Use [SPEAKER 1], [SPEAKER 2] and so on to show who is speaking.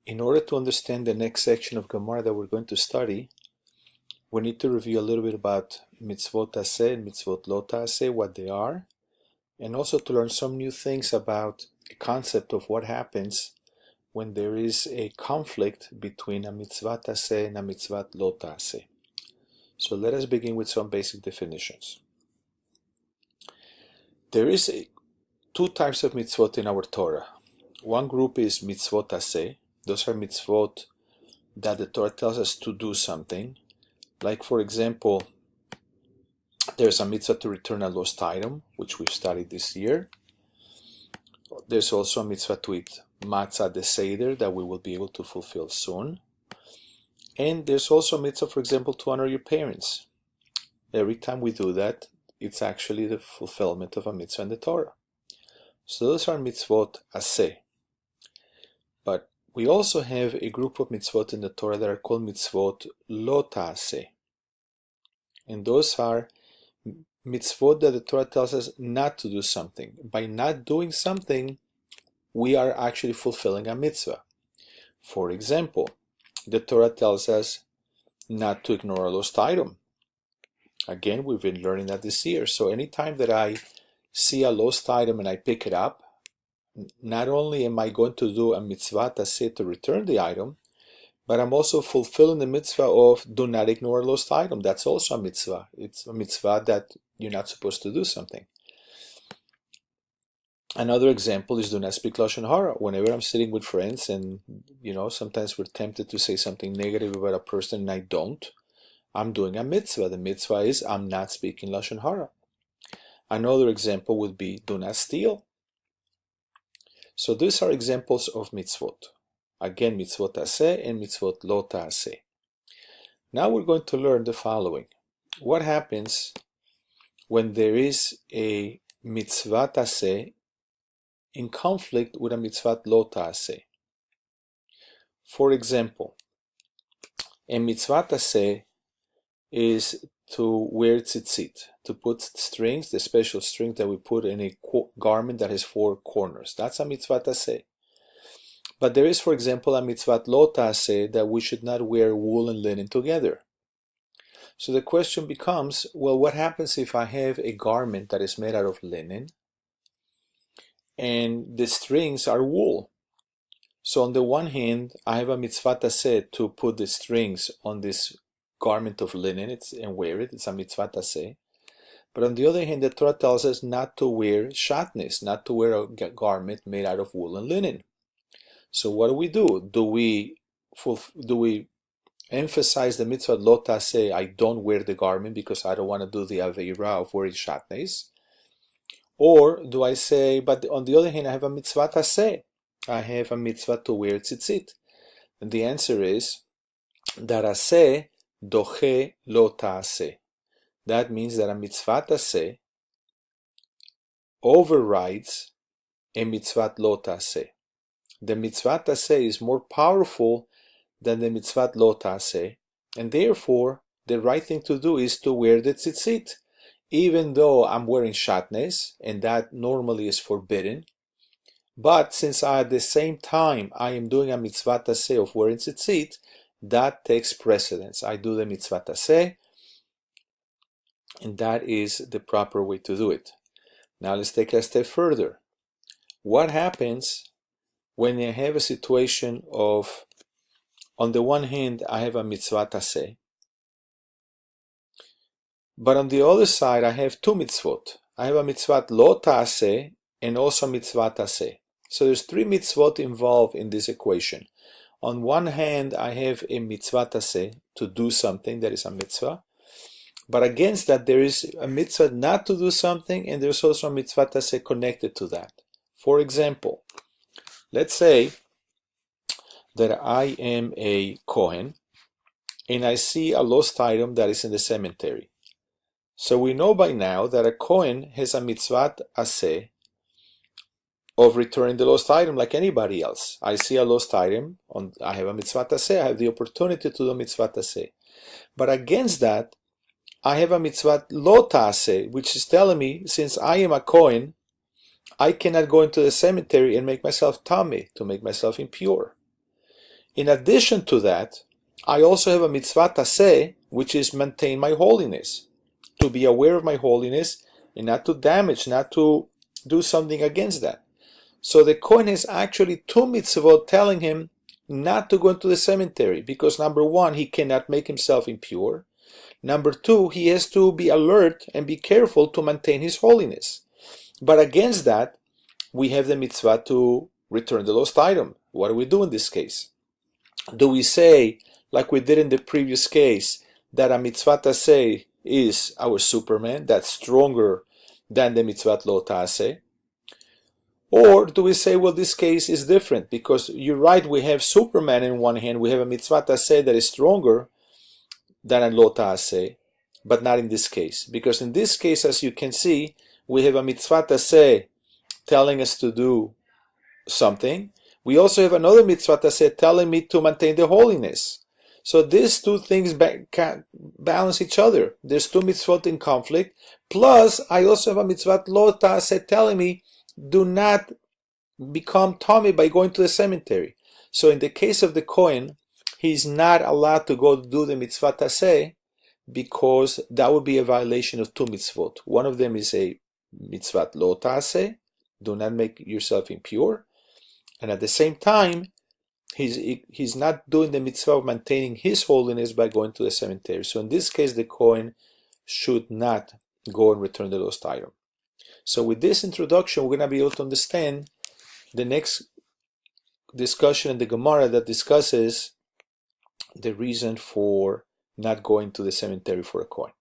[SPEAKER 1] In order to understand the next section of Gemara that we're going to study, we need to review a little bit about Mitzvot Taaseh and Mitzvot Lo Taaseh, what they are, and also to learn some new things about the concept of what happens when there is a conflict between a Mitzvah Taaseh and a Mitzvah Lo Taaseh. So let us begin with some basic definitions. There is two types of mitzvot in our Torah. One group is Mitzvot Taaseh. Those are mitzvot that the Torah tells us to do something. Like, for example, there's a mitzvah to return a lost item, which we've studied this year. There's also a mitzvah to eat matzah the Seder that we will be able to fulfill soon. And there's also a mitzvah, for example, to honor your parents. Every time we do that, it's actually the fulfillment of a mitzvah in the Torah. So those are mitzvot aseh. But we also have a group of mitzvot in the Torah that are called mitzvot lo taaseh. And those are mitzvot that the Torah tells us not to do something. By not doing something, we are actually fulfilling a mitzvah. For example, the Torah tells us not to ignore a lost item. Again, we've been learning that this year. So anytime that I see a lost item and I pick it up, not only am I going to do a mitzvah taaseh to return the item, but I'm also fulfilling the mitzvah of do not ignore a lost item. That's also a mitzvah. It's a mitzvah that you're not supposed to do something. Another example is do not speak lashon hara. Whenever I'm sitting with friends and, sometimes we're tempted to say something negative about a person and I don't, I'm doing a mitzvah. The mitzvah is I'm not speaking lashon hara. Another example would be do not steal. So these are examples of mitzvot. Again, mitzvot taaseh and mitzvot lo taaseh. Now we're going to learn the following. What happens when there is a mitzvah taaseh in conflict with a mitzvah lo taaseh? For example, a mitzvah taaseh is to wear tzitzit, to put strings, the special strings that we put in a garment that has 4 corners. That's a mitzvah taaseh. But there is, for example, a mitzvah lo taaseh that we should not wear wool and linen together. So the question becomes, well, what happens if I have a garment that is made out of linen and the strings are wool? So on the one hand, I have a mitzvah taaseh to put the strings on this garment of linen and wear it. It's a mitzvah taaseh. But on the other hand, the Torah tells us not to wear shatnez, not to wear a garment made out of wool and linen. So what do? Do we emphasize the mitzvah lo taaseh? I don't wear the garment because I don't want to do the aveira of wearing shatnez. Or do I say, but on the other hand, I have a mitzvah taaseh. I have a mitzvah to wear tzitzit. And the answer is that aseh doche lo taaseh. That means that a mitzvah taaseh overrides a mitzvah lo taaseh. The mitzvah taaseh is more powerful than the mitzvah lo taaseh, and therefore the right thing to do is to wear the tzitzit, even though I'm wearing shatnez, and that normally is forbidden. But since at the same time I am doing a mitzvah taaseh of wearing tzitzit, that takes precedence. I do the mitzvah taaseh, and that is the proper way to do it. Now let's take a step further. What happens when I have a situation of, on the one hand, I have a mitzvah taaseh, but on the other side, I have 2 mitzvot. I have a mitzvah lo taaseh and also a mitzvah taaseh. So there's 3 mitzvot involved in this equation. On one hand, I have a mitzvah taaseh to do something that is a mitzvah. But against that, there is a mitzvah not to do something, and there's also a mitzvah taaseh connected to that. For example, let's say that I am a Kohen, and I see a lost item that is in the cemetery. So we know by now that a Kohen has a mitzvah taaseh of returning the lost item like anybody else. I see a lost item, I have a mitzvah taaseh, I have the opportunity to do mitzvah taaseh. But against that, I have a mitzvah lo taaseh, which is telling me, since I am a Kohen, I cannot go into the cemetery and make myself tameh, to make myself impure. In addition to that, I also have a mitzvah taaseh, which is maintain my holiness, to be aware of my holiness and not to damage, not to do something against that. So the Kohen has actually two mitzvot telling him not to go into the cemetery because number one, he cannot make himself impure. Number two, he has to be alert and be careful to maintain his holiness. But against that, we have the mitzvah to return the lost item. What do we do in this case? Do we say, like we did in the previous case, that a mitzvah taaseh is our Superman, that's stronger than the mitzvah lo taaseh? Or do we say, well, this case is different because you're right, we have Superman in one hand, we have a mitzvah taaseh that is stronger than a lo taaseh, but not in this case. Because in this case, as you can see, we have a mitzvah taaseh telling us to do something. We also have another mitzvah taaseh telling me to maintain the holiness. So these two things balance each other. There's two mitzvot in conflict. Plus, I also have a mitzvah lo taaseh telling me do not become tummy by going to the cemetery. So in the case of the Kohen, he's not allowed to go do the mitzvah taaseh because that would be a violation of two mitzvot. One of them is a mitzvah lo taaseh, do not make yourself impure. And at the same time, he's not doing the mitzvah of maintaining his holiness by going to the cemetery. So in this case, the Kohen should not go and return the lost item. So with this introduction, we're going to be able to understand the next discussion in the Gemara that discusses the reason for not going to the cemetery for a Kohen.